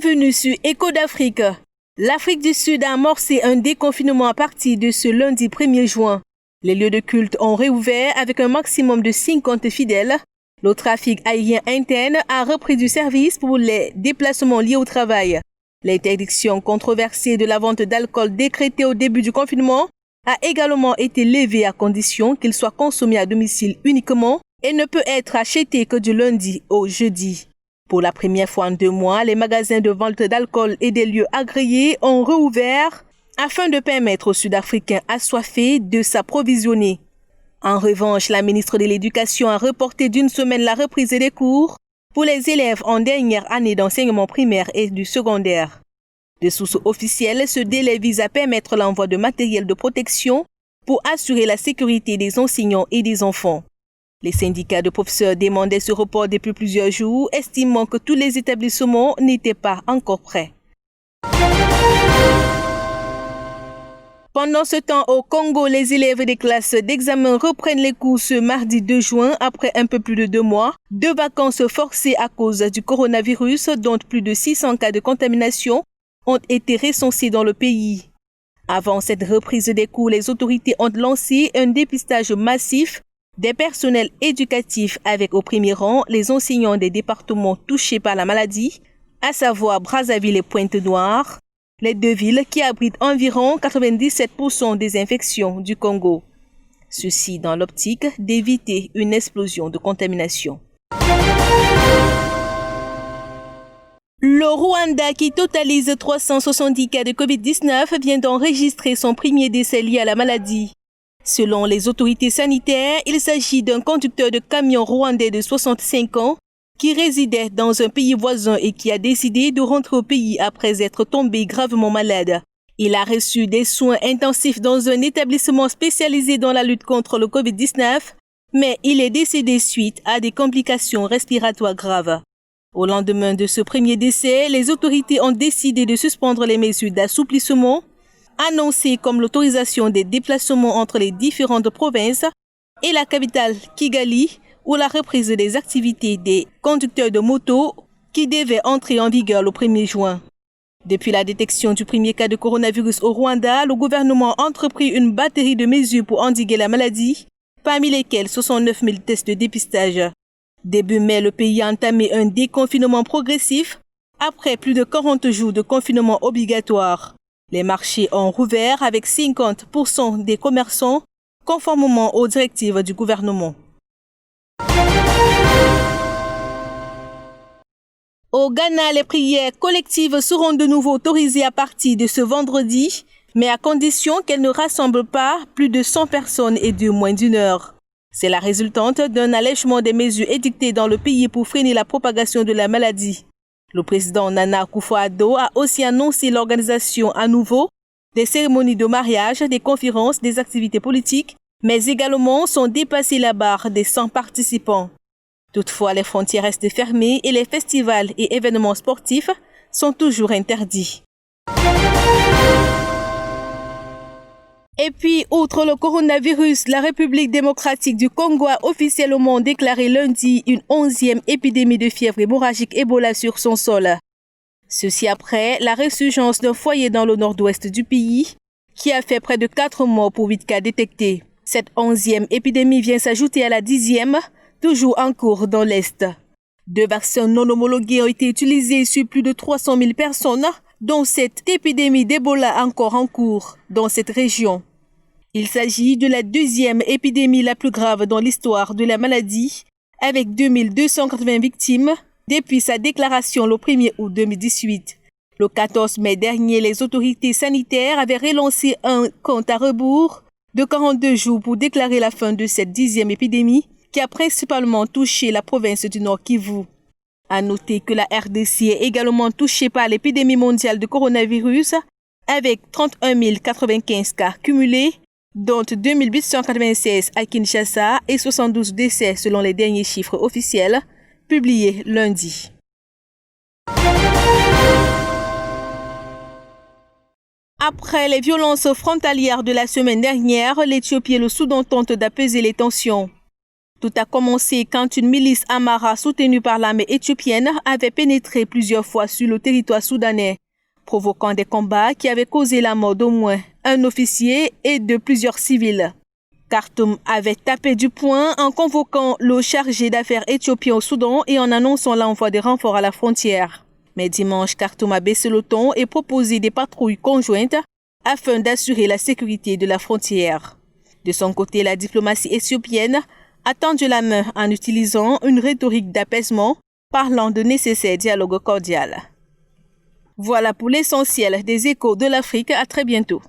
Bienvenue sur Écho d'Afrique. L'Afrique du Sud a amorcé un déconfinement à partir de ce lundi 1er juin. Les lieux de culte ont réouvert avec un maximum de 50 fidèles. Le trafic aérien interne a repris du service pour les déplacements liés au travail. L'interdiction controversée de la vente d'alcool décrétée au début du confinement a également été levée à condition qu'il soit consommé à domicile uniquement et ne peut être acheté que du lundi au jeudi. Pour la première fois en 2 mois, les magasins de vente d'alcool et des lieux agréés ont rouvert afin de permettre aux Sud-Africains assoiffés de s'approvisionner. En revanche, la ministre de l'Éducation a reporté d'1 semaine la reprise des cours pour les élèves en dernière année d'enseignement primaire et du secondaire. De sources officielles, ce délai vise à permettre l'envoi de matériel de protection pour assurer la sécurité des enseignants et des enfants. Les syndicats de professeurs demandaient ce report depuis plusieurs jours, estimant que tous les établissements n'étaient pas encore prêts. Pendant ce temps, au Congo, les élèves des classes d'examen reprennent les cours ce mardi 2 juin après un peu plus de 2 mois de vacances forcées à cause du coronavirus, dont plus de 600 cas de contamination ont été recensés dans le pays. Avant cette reprise des cours, les autorités ont lancé un dépistage massif des personnels éducatifs avec au premier rang les enseignants des départements touchés par la maladie, à savoir Brazzaville et Pointe-Noire, les 2 villes qui abritent environ 97% des infections du Congo. Ceci dans l'optique d'éviter une explosion de contamination. Le Rwanda, qui totalise 370 cas de Covid-19, vient d'enregistrer son premier décès lié à la maladie. Selon les autorités sanitaires, il s'agit d'un conducteur de camion rwandais de 65 ans qui résidait dans un pays voisin et qui a décidé de rentrer au pays après être tombé gravement malade. Il a reçu des soins intensifs dans un établissement spécialisé dans la lutte contre le Covid-19, mais il est décédé suite à des complications respiratoires graves. Au lendemain de ce premier décès, les autorités ont décidé de suspendre les mesures d'assouplissement annoncé comme l'autorisation des déplacements entre les différentes provinces et la capitale Kigali, ou la reprise des activités des conducteurs de moto qui devaient entrer en vigueur le 1er juin. Depuis la détection du premier cas de coronavirus au Rwanda, le gouvernement a entrepris une batterie de mesures pour endiguer la maladie, parmi lesquelles 69 000 tests de dépistage. Début mai, le pays a entamé un déconfinement progressif après plus de 40 jours de confinement obligatoire. Les marchés ont rouvert avec 50% des commerçants, conformément aux directives du gouvernement. Au Ghana, les prières collectives seront de nouveau autorisées à partir de ce vendredi, mais à condition qu'elles ne rassemblent pas plus de 100 personnes et de moins d'1 heure. C'est la résultante d'un allègement des mesures édictées dans le pays pour freiner la propagation de la maladie. Le président Nana Akufo-Addo a aussi annoncé l'organisation à nouveau des cérémonies de mariage, des conférences, des activités politiques, mais également sont dépassé la barre des 100 participants. Toutefois, les frontières restent fermées et les festivals et événements sportifs sont toujours interdits. Et puis, outre le coronavirus, la République démocratique du Congo a officiellement déclaré lundi une 11e épidémie de fièvre hémorragique Ebola sur son sol. Ceci après la résurgence d'un foyer dans le nord-ouest du pays qui a fait près de 4 morts pour 8 cas détectés. Cette 11e épidémie vient s'ajouter à la 10e, toujours en cours dans l'Est. 2 vaccins non homologués ont été utilisés sur plus de 300 000 personnes, dont cette épidémie d'Ebola encore en cours dans cette région. Il s'agit de la 2e épidémie la plus grave dans l'histoire de la maladie, avec 2280 victimes depuis sa déclaration le 1er août 2018. Le 14 mai dernier, les autorités sanitaires avaient relancé un compte à rebours de 42 jours pour déclarer la fin de cette 10e épidémie qui a principalement touché la province du Nord Kivu. À noter que la RDC est également touchée par l'épidémie mondiale de coronavirus avec 31 095 cas cumulés, dont 2 896 à Kinshasa et 72 décès selon les derniers chiffres officiels publiés lundi. Après les violences frontalières de la semaine dernière, l'Éthiopie et le Soudan tentent d'apaiser les tensions. Tout a commencé quand une milice Amara soutenue par l'armée éthiopienne avait pénétré plusieurs fois sur le territoire soudanais, provoquant des combats qui avaient causé la mort d'au moins un officier et de plusieurs civils. Khartoum avait tapé du poing en convoquant le chargé d'affaires éthiopien au Soudan et en annonçant l'envoi de renforts à la frontière. Mais dimanche, Khartoum a baissé le ton et proposé des patrouilles conjointes afin d'assurer la sécurité de la frontière. De son côté, la diplomatie éthiopienne a tendu la main en utilisant une rhétorique d'apaisement, parlant de nécessaire dialogue cordial. Voilà pour l'essentiel des échos de l'Afrique. À très bientôt.